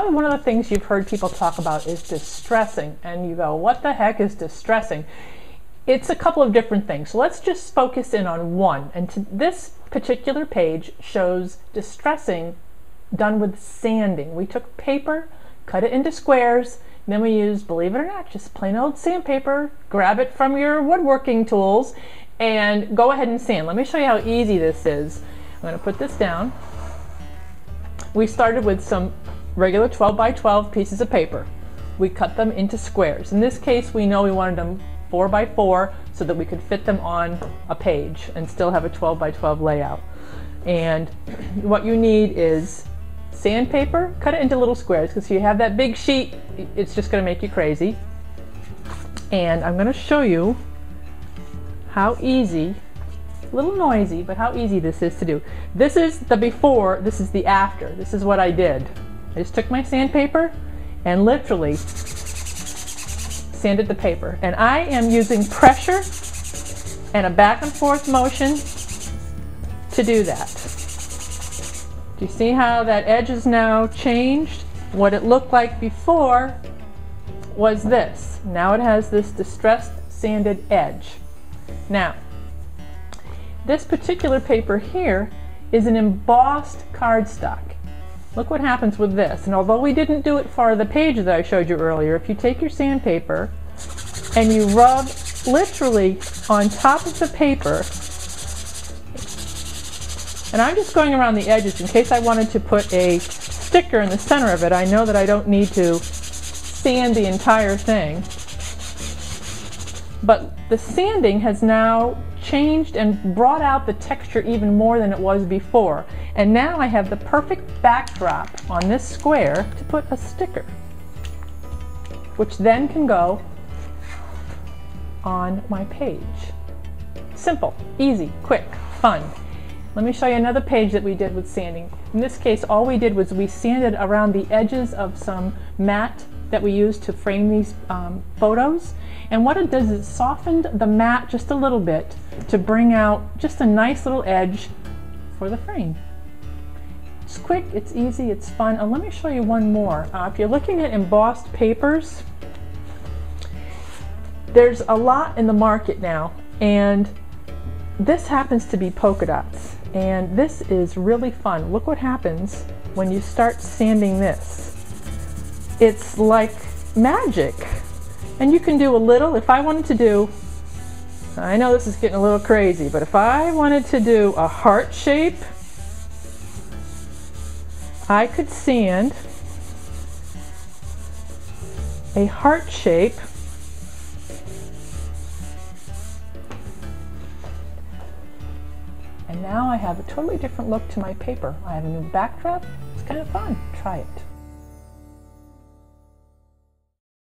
Probably one of the things you've heard people talk about is distressing, and you go, what the heck is distressing? It's a couple of different things. So let's just focus in on one. And this particular page shows distressing done with sanding. We took paper, cut it into squares, and then we used, believe it or not, just plain old sandpaper. Grab it from your woodworking tools and go ahead and sand. Let me show you how easy this is. I'm going to put this down. We started with some regular 12 by 12 pieces of paper. We cut them into squares. In this case, we know we wanted them 4 by 4 so that we could fit them on a page and still have a 12 by 12 layout. And what you need is sandpaper. Cut it into little squares, because if you have that big sheet, it's just going to make you crazy. And I'm going to show you how easy, a little noisy, but how easy this is to do. This is the before, this is the after. This is what I did. I just took my sandpaper and literally sanded the paper. And I am using pressure and a back and forth motion to do that. Do you see how that edge is now changed? What it looked like before was this. Now it has this distressed sanded edge. Now, this particular paper here is an embossed cardstock. Look what happens with this. And although we didn't do it for the page that I showed you earlier, if you take your sandpaper and you rub literally on top of the paper, and I'm just going around the edges in case I wanted to put a sticker in the center of it. I know that I don't need to sand the entire thing. But the sanding has now changed and brought out the texture even more than it was before. And now I have the perfect backdrop on this square to put a sticker, which then can go on my page. Simple, easy, quick, fun. Let me show you another page that we did with sanding. In this case, all we did was we sanded around the edges of some mat that we used to frame these photos. And what it does is it softened the mat just a little bit to bring out just a nice little edge for the frame. It's quick, it's easy, it's fun. And let me show you one more. If you're looking at embossed papers, there's a lot in the market now, and this happens to be polka dots. And this is really fun. Look what happens when you start sanding this. It's like magic. And you can do a little, if I wanted to do, I know this is getting a little crazy, but if I wanted to do a heart shape, I could sand a heart shape and now I have a totally different look to my paper. I have a new backdrop. It's kind of fun. Try it.